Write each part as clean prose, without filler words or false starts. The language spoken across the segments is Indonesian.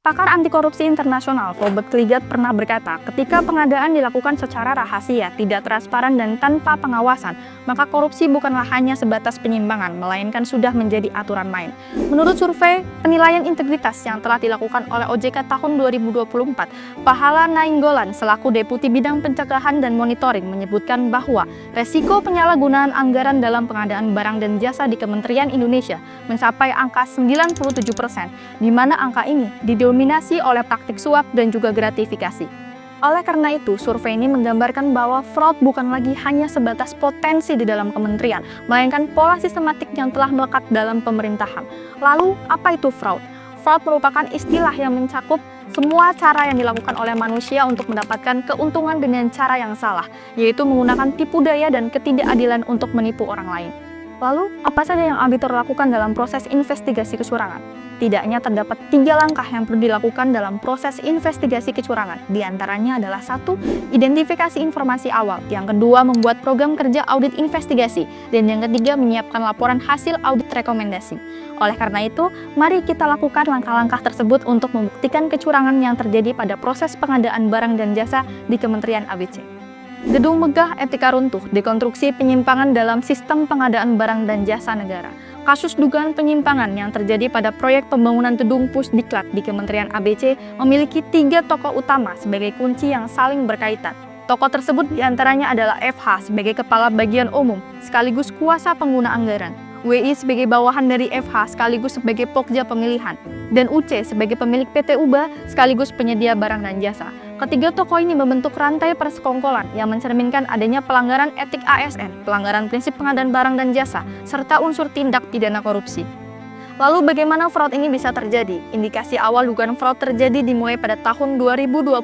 Pakar anti korupsi internasional Robert Kligat pernah berkata, ketika pengadaan dilakukan secara rahasia, tidak transparan dan tanpa pengawasan, maka korupsi bukanlah hanya sebatas penyimpangan, melainkan sudah menjadi aturan main. Menurut survei penilaian integritas yang telah dilakukan oleh OJK tahun 2024, Pahala Nainggolan selaku Deputi Bidang Pencegahan dan Monitoring menyebutkan bahwa resiko penyalahgunaan anggaran dalam pengadaan barang dan jasa di Kementerian Indonesia mencapai angka 97%, di mana angka ini didominasi oleh praktik suap dan juga gratifikasi. Oleh karena itu, survei ini menggambarkan bahwa fraud bukan lagi hanya sebatas potensi di dalam kementerian, melainkan pola sistematik yang telah melekat dalam pemerintahan. Lalu, apa itu fraud? Fraud merupakan istilah yang mencakup semua cara yang dilakukan oleh manusia untuk mendapatkan keuntungan dengan cara yang salah, yaitu menggunakan tipu daya dan ketidakadilan untuk menipu orang lain. Lalu, apa saja yang auditor lakukan dalam proses investigasi kecurangan? Tidaknya terdapat 3 langkah yang perlu dilakukan dalam proses investigasi kecurangan. Di antaranya adalah 1. Identifikasi informasi awal. Yang kedua, membuat program kerja audit investigasi. Dan yang ketiga, menyiapkan laporan hasil audit rekomendasi. Oleh karena itu, mari kita lakukan langkah-langkah tersebut untuk membuktikan kecurangan yang terjadi pada proses pengadaan barang dan jasa di Kementerian ABC. Gedung megah etika runtuh, dekonstruksi penyimpangan dalam sistem pengadaan barang dan jasa negara. Kasus dugaan penyimpangan yang terjadi pada proyek pembangunan gedung Pusdiklat di Kementerian ABC memiliki 3 tokoh utama sebagai kunci yang saling berkaitan. Tokoh tersebut diantaranya adalah FH sebagai Kepala Bagian Umum, sekaligus kuasa pengguna anggaran, WI sebagai bawahan dari FH sekaligus sebagai Pokja Pemilihan, dan UC sebagai pemilik PT UBA sekaligus penyedia barang dan jasa. Ketiga tokoh ini membentuk rantai persekongkolan yang mencerminkan adanya pelanggaran etik ASN, pelanggaran prinsip pengadaan barang dan jasa, serta unsur tindak pidana korupsi. Lalu bagaimana fraud ini bisa terjadi? Indikasi awal dugaan fraud terjadi dimulai pada tahun 2022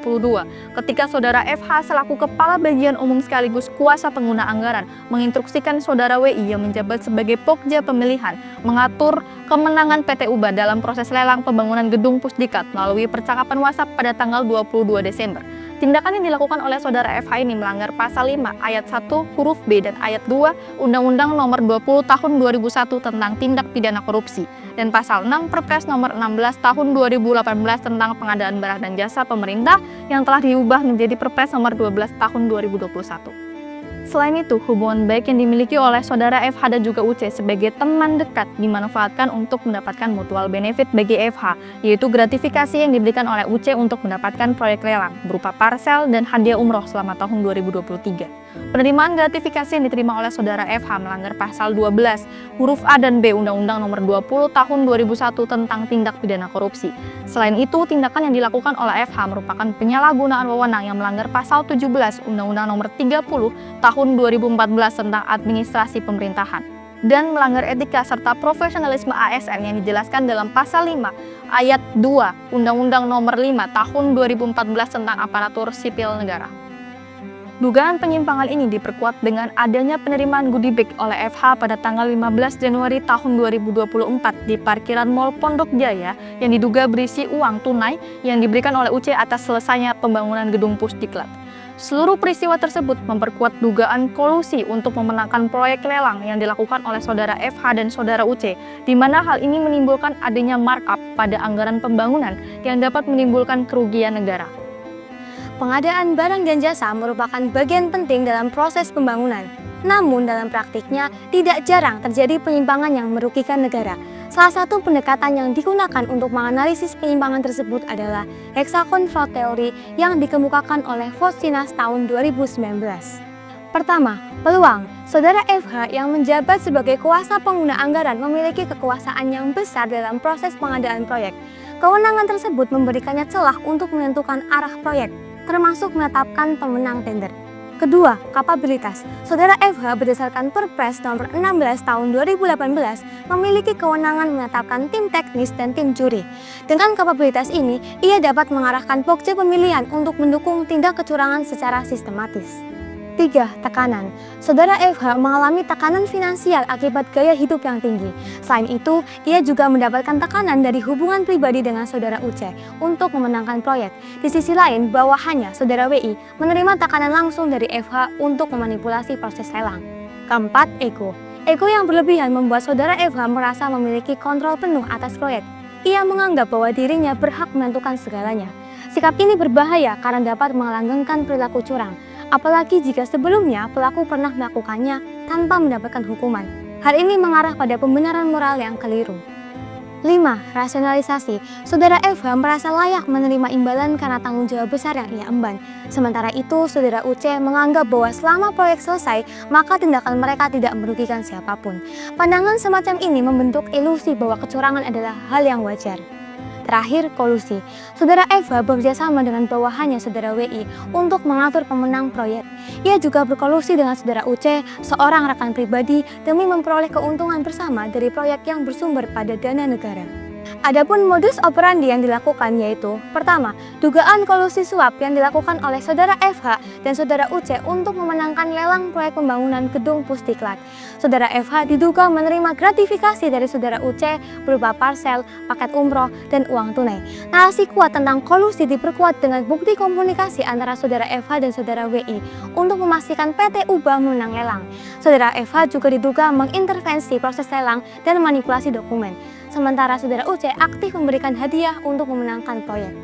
ketika saudara FH selaku Kepala Bagian Umum sekaligus kuasa pengguna anggaran menginstruksikan saudara WI yang menjabat sebagai Pokja Pemilihan mengatur kemenangan PT UBA dalam proses lelang pembangunan gedung Pusdiklat melalui percakapan WhatsApp pada tanggal 22 Desember. Tindakan yang dilakukan oleh saudara FH ini melanggar pasal 5 ayat 1 huruf B dan ayat 2 Undang-Undang Nomor 20 Tahun 2001 tentang tindak pidana korupsi dan pasal 6 Perpres Nomor 16 Tahun 2018 tentang pengadaan barang dan jasa pemerintah yang telah diubah menjadi Perpres Nomor 12 Tahun 2021. Selain itu, hubungan baik yang dimiliki oleh saudara FH dan juga UC sebagai teman dekat dimanfaatkan untuk mendapatkan mutual benefit bagi FH, yaitu gratifikasi yang diberikan oleh UC untuk mendapatkan proyek lelang berupa parsel dan hadiah umroh selama tahun 2023. Penerimaan gratifikasi yang diterima oleh saudara FH melanggar pasal 12 huruf A dan B Undang-Undang Nomor 20 Tahun 2001 tentang tindak pidana korupsi. Selain itu, tindakan yang dilakukan oleh FH merupakan penyalahgunaan wewenang yang melanggar pasal 17 Undang-Undang Nomor 30 Tahun 2014 tentang administrasi pemerintahan dan melanggar etika serta profesionalisme ASN yang dijelaskan dalam pasal 5 ayat 2 Undang-Undang Nomor 5 Tahun 2014 tentang aparatur sipil negara. Dugaan penyimpangan ini diperkuat dengan adanya penerimaan goodie bag oleh FH pada tanggal 15 Januari tahun 2024 di parkiran Mall Pondok Jaya yang diduga berisi uang tunai yang diberikan oleh UC atas selesainya pembangunan gedung Pusdiklat. Seluruh peristiwa tersebut memperkuat dugaan kolusi untuk memenangkan proyek lelang yang dilakukan oleh saudara FH dan saudara UC, di mana hal ini menimbulkan adanya markup pada anggaran pembangunan yang dapat menimbulkan kerugian negara. Pengadaan barang dan jasa merupakan bagian penting dalam proses pembangunan. Namun dalam praktiknya tidak jarang terjadi penyimpangan yang merugikan negara. Salah satu pendekatan yang digunakan untuk menganalisis penyimpangan tersebut adalah hexagon fraud theory yang dikemukakan oleh Fostinas tahun 2019. Pertama, peluang. Saudara FH yang menjabat sebagai kuasa pengguna anggaran memiliki kekuasaan yang besar dalam proses pengadaan proyek. Kewenangan tersebut memberikannya celah untuk menentukan arah proyek, termasuk menetapkan pemenang tender. Kedua, kapabilitas. Saudara FH berdasarkan Perpres Nomor 16 Tahun 2018 memiliki kewenangan menetapkan tim teknis dan tim juri. Dengan kapabilitas ini, ia dapat mengarahkan Pokja Pemilihan untuk mendukung tindak kecurangan secara sistematis. 3. Tekanan. Saudara FH mengalami tekanan finansial akibat gaya hidup yang tinggi. Selain itu, ia juga mendapatkan tekanan dari hubungan pribadi dengan saudara UC untuk memenangkan proyek. Di sisi lain, bawahannya, saudara WI, menerima tekanan langsung dari FH untuk memanipulasi proses lelang. Keempat, ego. Ego yang berlebihan membuat saudara FH merasa memiliki kontrol penuh atas proyek. ia menganggap bahwa dirinya berhak menentukan segalanya. Sikap ini berbahaya karena dapat melanggengkan perilaku curang, apalagi jika sebelumnya pelaku pernah melakukannya tanpa mendapatkan hukuman. Hal ini mengarah pada pembenaran moral yang keliru. 5. Rasionalisasi. Saudara FH merasa layak menerima imbalan karena tanggung jawab besar yang ia emban. Sementara itu, Saudara UC menganggap bahwa selama proyek selesai, maka tindakan mereka tidak merugikan siapapun. Pandangan semacam ini membentuk ilusi bahwa kecurangan adalah hal yang wajar. Terakhir, kolusi. Saudara FH bekerjasama dengan bawahannya Saudara WI untuk mengatur pemenang proyek. Ia juga berkolusi dengan Saudara UC, seorang rekan pribadi, demi memperoleh keuntungan bersama dari proyek yang bersumber pada dana negara. Adapun modus operandi yang dilakukan yaitu: pertama, dugaan kolusi suap yang dilakukan oleh Saudara FH dan Saudara UC untuk memenangkan lelang proyek pembangunan gedung Pusdiklat. Saudara FH diduga menerima gratifikasi dari Saudara UC berupa parsel, paket umroh, dan uang tunai. Narasi kuat tentang kolusi diperkuat dengan bukti komunikasi antara Saudara FH dan Saudara WI untuk memastikan PT Ubah memenang lelang. Saudara FH juga diduga mengintervensi proses lelang dan manipulasi dokumen. Sementara Saudara UC aktif memberikan hadiah untuk memenangkan proyek.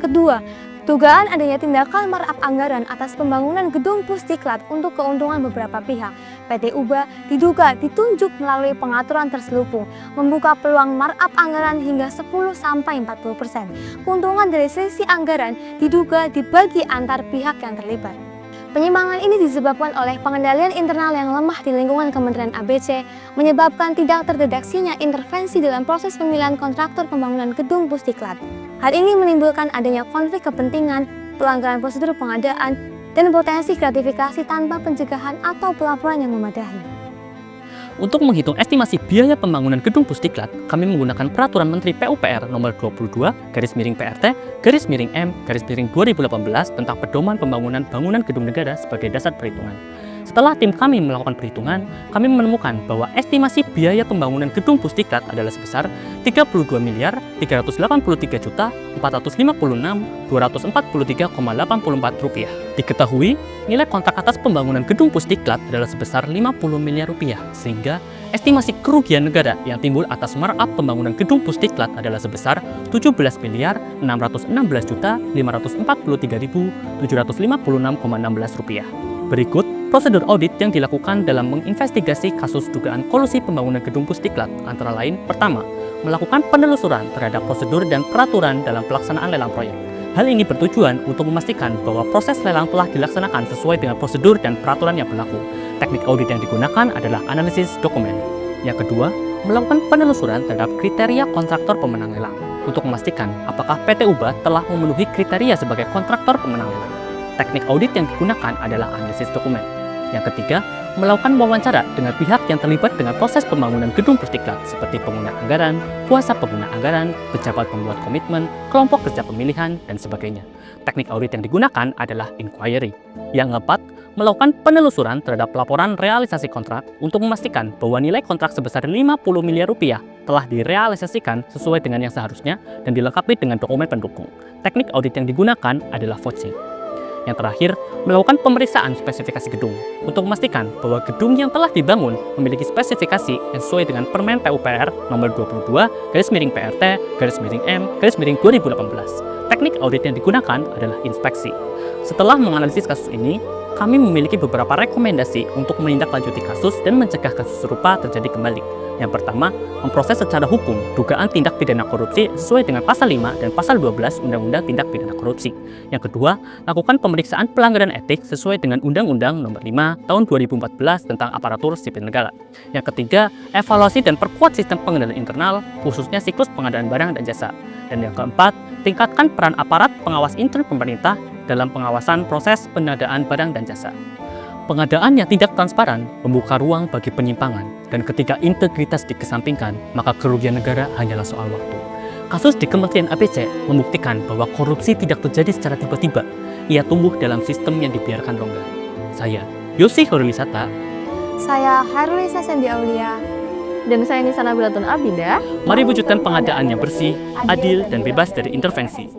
Kedua, dugaan adanya tindakan markup anggaran atas pembangunan gedung Pusdiklat untuk keuntungan beberapa pihak. PT Ubah diduga ditunjuk melalui pengaturan terselubung, membuka peluang markup anggaran hingga 10-40%. Keuntungan dari selisih anggaran diduga dibagi antar pihak yang terlibat. Penyimpangan ini disebabkan oleh pengendalian internal yang lemah di lingkungan Kementerian ABC, menyebabkan tidak terdeteksinya intervensi dalam proses pemilihan kontraktor pembangunan gedung Pusdiklat. Hal ini menimbulkan adanya konflik kepentingan, pelanggaran prosedur pengadaan, dan potensi gratifikasi tanpa pencegahan atau pelaporan yang memadai. Untuk menghitung estimasi biaya pembangunan gedung Pusdiklat, kami menggunakan Peraturan Menteri PUPR Nomor 22/M/M/2018 tentang Pedoman Pembangunan Bangunan Gedung Negara sebagai dasar perhitungan. Setelah tim kami melakukan perhitungan, kami menemukan bahwa estimasi biaya pembangunan gedung Pusdiklat adalah sebesar Rp32.383.456.243,84 rupiah. Diketahui, nilai kontrak atas pembangunan gedung Pusdiklat adalah sebesar Rp50 miliar, sehingga estimasi kerugian negara yang timbul atas markup pembangunan gedung Pusdiklat adalah sebesar Rp17.616.543.756,16. Berikut prosedur audit yang dilakukan dalam menginvestigasi kasus dugaan kolusi pembangunan gedung Pusdiklat, antara lain: pertama, melakukan penelusuran terhadap prosedur dan peraturan dalam pelaksanaan lelang proyek. Hal ini bertujuan untuk memastikan bahwa proses lelang telah dilaksanakan sesuai dengan prosedur dan peraturan yang berlaku. Teknik audit yang digunakan adalah analisis dokumen. Yang kedua, melakukan penelusuran terhadap kriteria kontraktor pemenang lelang untuk memastikan apakah PT Ubah telah memenuhi kriteria sebagai kontraktor pemenang lelang. Teknik audit yang digunakan adalah analisis dokumen. Yang ketiga, melakukan wawancara dengan pihak yang terlibat dengan proses pembangunan gedung Pusdiklat seperti pengguna anggaran, kuasa pengguna anggaran, pejabat pembuat komitmen, kelompok kerja pemilihan, dan sebagainya. Teknik audit yang digunakan adalah inquiry. Yang keempat, melakukan penelusuran terhadap laporan realisasi kontrak untuk memastikan bahwa nilai kontrak sebesar Rp50 miliar telah direalisasikan sesuai dengan yang seharusnya dan dilengkapi dengan dokumen pendukung. Teknik audit yang digunakan adalah vouching. Yang terakhir, melakukan pemeriksaan spesifikasi gedung untuk memastikan bahwa gedung yang telah dibangun memiliki spesifikasi yang sesuai dengan Permen PUPR Nomor 22/M/M/2018. Teknik audit yang digunakan adalah inspeksi. Setelah menganalisis kasus ini, kami memiliki beberapa rekomendasi untuk menindaklanjuti kasus dan mencegah kasus serupa terjadi kembali. Yang pertama, memproses secara hukum dugaan tindak pidana korupsi sesuai dengan Pasal 5 dan Pasal 12 Undang-Undang Tindak Pidana Korupsi. Yang kedua, lakukan pemeriksaan pelanggaran etik sesuai dengan Undang-Undang Nomor 5 Tahun 2014 tentang Aparatur Sipil Negara. Yang ketiga, evaluasi dan perkuat sistem pengendalian internal, khususnya siklus pengadaan barang dan jasa. Dan yang keempat, tingkatkan peran aparat pengawas intern pemerintah dalam pengawasan proses pengadaan barang dan jasa. Pengadaan yang tidak transparan membuka ruang bagi penyimpangan, dan ketika integritas dikesampingkan, maka kerugian negara hanyalah soal waktu. Kasus di Kementerian ABC membuktikan bahwa korupsi tidak terjadi secara tiba-tiba. Ia tumbuh dalam sistem yang dibiarkan rongga. Saya, Yosi Horulisata. Saya Hairulisa Sendi Aulia. Dan saya Nisana Bilatun Abida. Mari wujudkan pengadaan yang bersih, adil, dan bebas dari intervensi.